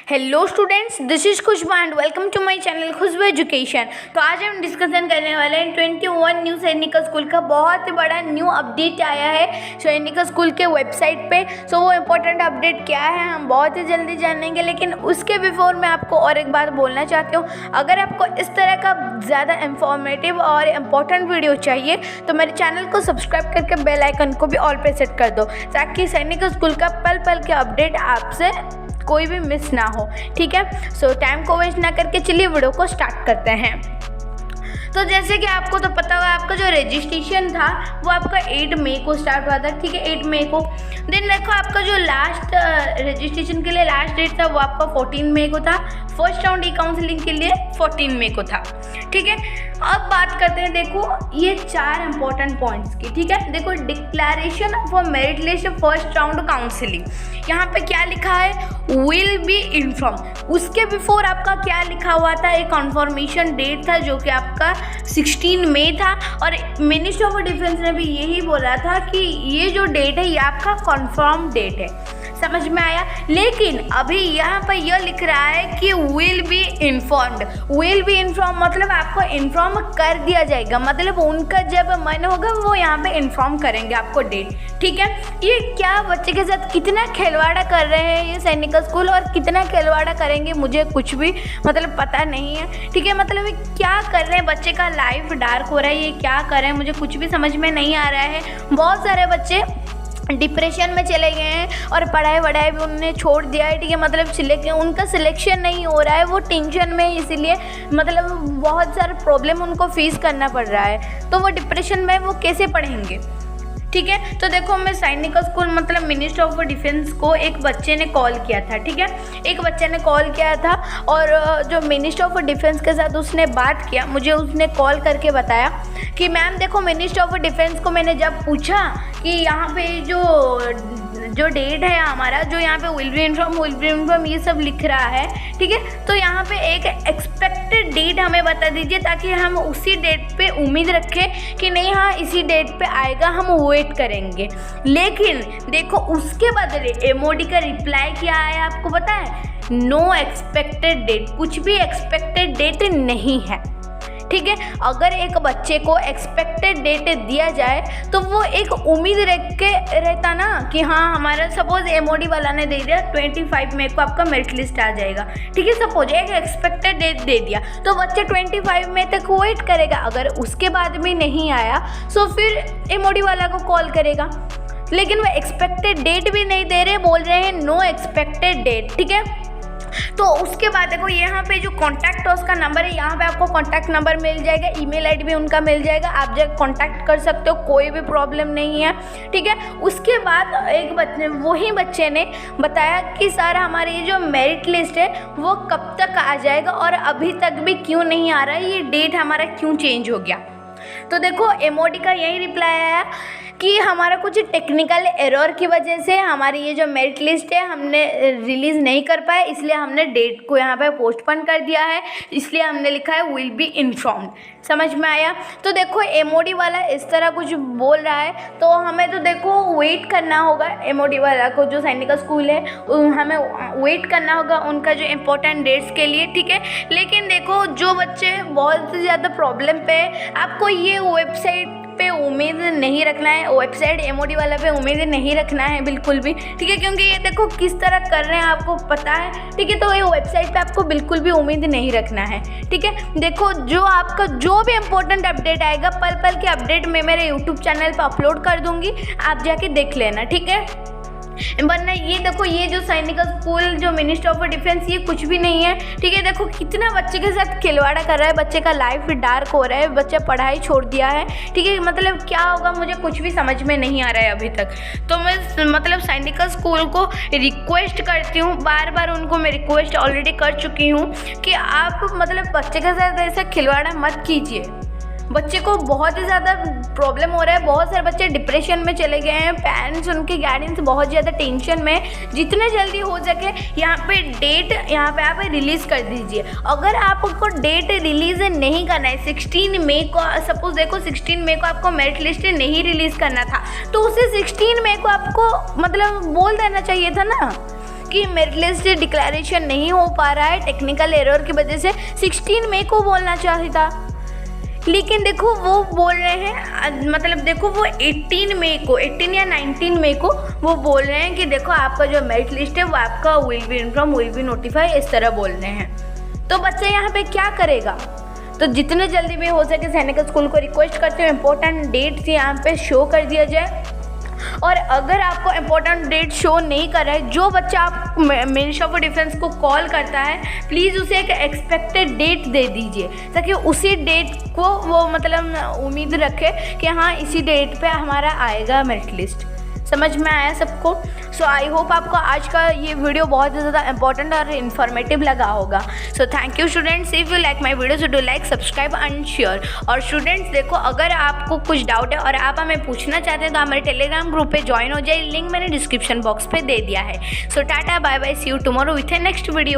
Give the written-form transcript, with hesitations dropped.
Hello students, this is Khushba and welcome to my channel Khushba education. तो आज हम discussion करने वाले हैं 21 न्यू सैनिक स्कूल का बहुत बड़ा न्यू अपडेट आया है सैनिक स्कूल के वेबसाइट पे। सो वो इम्पोर्टेंट अपडेट क्या है हम बहुत ही जल्दी जानेंगे, लेकिन उसके बिफोर मैं आपको और एक बात बोलना चाहती हूँ। अगर आपको इस तरह का ज़्यादा इंफॉर्मेटिव और इम्पोर्टेंट वीडियो चाहिए तो मेरे चैनल को सब्सक्राइब करके बेल आइकन को भी ऑल पे सेट कर दो, ताकि सैनिक स्कूल का पल पल के अपडेट आपसे कोई भी मिस ना हो। ठीक है, सो टाइम को वेस्ट ना करके चलिए वीडियो को स्टार्ट करते हैं। तो जैसे कि आपको तो पता होगा, आपका जो रजिस्ट्रेशन था वो आपका 8 मई को स्टार्ट हुआ था। ठीक है, 8 मई को। देन देखो आपका जो लास्ट रजिस्ट्रेशन के लिए लास्ट डेट था वो आपका 14 मई को था। फर्स्ट राउंड ई काउंसलिंग के लिए 14 मई को था। ठीक है, अब बात करते हैं देखो ये 4 इंपॉर्टेंट पॉइंट्स की। ठीक है, देखो declaration for merit list first round counselling, यहाँ पे क्या लिखा है, विल बी इन्फॉर्म। उसके बिफोर आपका क्या लिखा हुआ था, एक कन्फर्मेशन डेट था जो कि आपका 16 मई था, और मिनिस्टर ऑफ डिफेंस ने भी यही बोला था कि ये जो डेट है ये आपका कन्फर्म डेट है। समझ में आया? लेकिन अभी यहाँ पर यह लिख रहा है कि will be informed. Will be inform मतलब आपको इन्फॉर्म कर दिया जाएगा, मतलब उनका जब मन होगा वो यहाँ पे इन्फॉर्म करेंगे आपको डेट। ठीक है, ये क्या बच्चे के साथ कितना खिलवाड़ा कर रहे हैं ये सैनिक स्कूल, और कितना खिलवाड़ा करेंगे मुझे कुछ भी मतलब पता नहीं है। ठीक है, मतलब ये क्या कर रहे हैं, बच्चे का लाइफ डार्क हो रहा है, ये क्या कर रहे हैं मुझे कुछ भी समझ में नहीं आ रहा है। बहुत सारे बच्चे डिप्रेशन में चले गए हैं और पढ़ाई वढ़ाई भी उन्होंने छोड़ दिया है। ठीक है, मतलब उनका सिलेक्शन नहीं हो रहा है, वो टेंशन में, इसीलिए मतलब बहुत सारा प्रॉब्लम उनको फेस करना पड़ रहा है, तो वो डिप्रेशन में वो कैसे पढ़ेंगे। ठीक है, तो देखो मैं सैनिक स्कूल मतलब मिनिस्टर ऑफ डिफेंस को एक बच्चे ने कॉल किया था। ठीक है, एक बच्चे ने कॉल किया था और जो मिनिस्टर ऑफ डिफेंस के साथ उसने बात किया, मुझे उसने कॉल करके बताया कि मैम देखो मिनिस्टर ऑफ डिफेंस को मैंने जब पूछा कि यहाँ पे जो डेट है हमारा, जो यहाँ पे विल बी इन्फॉर्म ये सब लिख रहा है। ठीक है, तो यहाँ पे एक एक्सपेक्टेड डेट हमें बता दीजिए, ताकि हम उसी डेट पे उम्मीद रखें कि नहीं हाँ इसी डेट पे आएगा, हम वेट करेंगे। लेकिन देखो उसके बदले एमओडी का रिप्लाई क्या आया आपको पता है, नो एक्सपेक्टेड डेट, कुछ भी एक्सपेक्टेड डेट नहीं है। ठीक है, अगर एक बच्चे को एक्सपेक्टेड डेट दिया जाए तो वो एक उम्मीद रख के रहता ना कि हाँ हमारा सपोज एमओडी वाला ने दे दिया 25 मई को आपका मेरिट लिस्ट आ जाएगा। ठीक है, सपोज एक एक्सपेक्टेड डेट दे दिया तो बच्चे 25 मई तक वेट करेगा, अगर उसके बाद भी नहीं आया तो फिर एमओडी वाला को कॉल करेगा। लेकिन वो एक्सपेक्टेड डेट भी नहीं दे रहे, बोल रहे हैं नो एक्सपेक्टेड डेट। ठीक है, तो उसके बाद देखो यहाँ पे जो कॉन्टैक्ट उसका नंबर है, यहाँ पे आपको कॉन्टैक्ट नंबर मिल जाएगा, ईमेल आईडी भी उनका मिल जाएगा, आप जब कॉन्टैक्ट कर सकते हो, कोई भी प्रॉब्लम नहीं है। ठीक है, उसके बाद एक वही बच्चे ने बताया कि सर हमारी ये जो मेरिट लिस्ट है वो कब तक आ जाएगा और अभी तक भी क्यों नहीं आ रहा है, ये डेट हमारा क्यों चेंज हो गया। तो देखो एमओडी का यही रिप्लाई आया कि हमारा कुछ टेक्निकल एरर की वजह से हमारी ये जो मेरिट लिस्ट है हमने रिलीज़ नहीं कर पाए, इसलिए हमने डेट को यहाँ पे पोस्टपोन कर दिया है, इसलिए हमने लिखा है विल बी इन्फॉर्म्ड। समझ में आया? तो देखो एमओडी वाला इस तरह कुछ बोल रहा है, तो हमें तो देखो वेट करना होगा, एमओडी वाला को जो सैनिक स्कूल है हमें वेट करना होगा उनका जो इम्पोर्टेंट डेट्स के लिए। ठीक है, लेकिन देखो जो बच्चे बहुत ज़्यादा प्रॉब्लम पे, आपको ये वेबसाइट पे उम्मीद नहीं रखना है, वेबसाइट एमओडी वाला पे उम्मीद नहीं रखना है बिल्कुल भी। ठीक है, क्योंकि ये देखो किस तरह कर रहे हैं आपको पता है। ठीक है, तो ये वेबसाइट पे आपको बिल्कुल भी उम्मीद नहीं रखना है। ठीक है, देखो जो आपका जो भी इम्पोर्टेंट अपडेट आएगा पल पल के अपडेट मैं मेरे यूट्यूब चैनल पर अपलोड कर दूंगी, आप जाके देख लेना। ठीक है, वरना ये देखो ये जो सैनिक स्कूल जो मिनिस्टर ऑफ डिफेंस ये कुछ भी नहीं है। ठीक है, देखो कितना बच्चे के साथ खिलवाड़ा कर रहा है, बच्चे का लाइफ डार्क हो रहा है, बच्चा पढ़ाई छोड़ दिया है। ठीक है, मतलब क्या होगा मुझे कुछ भी समझ में नहीं आ रहा है अभी तक। तो मैं मतलब सैनिक स्कूल को रिक्वेस्ट करती हूँ, बार बार उनको मैं रिक्वेस्ट ऑलरेडी कर चुकी हूँ कि आप मतलब बच्चे के साथ ऐसा खिलवाड़ा मत कीजिए। बच्चे को बहुत ही ज़्यादा प्रॉब्लम हो रहा है, बहुत सारे बच्चे डिप्रेशन में चले गए हैं, पेरेंट्स उनके गार्डियंस बहुत ज़्यादा टेंशन में। जितने जल्दी हो सके यहाँ पे डेट यहाँ पे आप रिलीज़ कर दीजिए। अगर आपको डेट रिलीज़ नहीं करना है 16 मई को, सपोज देखो 16 मई को आपको मेरिट लिस्ट नहीं रिलीज़ करना था, तो उसे 16 मई को आपको मतलब बोल देना चाहिए था ना कि मेरिट लिस्ट डिक्लेरेशन नहीं हो पा रहा है टेक्निकल एरर की वजह से 16 मई को बोलना चाहिए था, लेकिन देखो वो बोल रहे हैं, मतलब देखो वो 18 या 19 मई को वो बोल रहे हैं कि देखो आपका जो मेरिट लिस्ट है वो आपका विल बी नोटिफाई, इस तरह बोल रहे हैं। तो बच्चा यहाँ पे क्या करेगा? तो जितने जल्दी भी हो सके सैनिक स्कूल को रिक्वेस्ट करते हुए इम्पोर्टेंट डेट्स यहाँ पे शो कर दिया जाए। और अगर आपको इम्पोर्टेंट डेट शो नहीं कर रहा है, जो बच्चा आप मिनिस्ट्री ऑफ डिफेंस को कॉल करता है प्लीज़ उसे एक एक्सपेक्टेड डेट दे दीजिए, ताकि उसी डेट को वो मतलब उम्मीद रखे कि हाँ इसी डेट पे हमारा आएगा मेरिट लिस्ट। समझ में आया सबको? सो आई होप आपको आज का ये वीडियो बहुत ज़्यादा इंपॉर्टेंट और इन्फॉर्मेटिव लगा होगा। So thank you students, if you like my video so do like, subscribe and share. और स्टूडेंट्स देखो, अगर आपको कुछ डाउट है और आप हमें पूछना चाहते हैं तो हमारे टेलीग्राम ग्रुप पे ज्वाइन हो जाए, लिंक मैंने डिस्क्रिप्शन बॉक्स पे दे दिया है। So tata bye bye, see you tomorrow with a next video.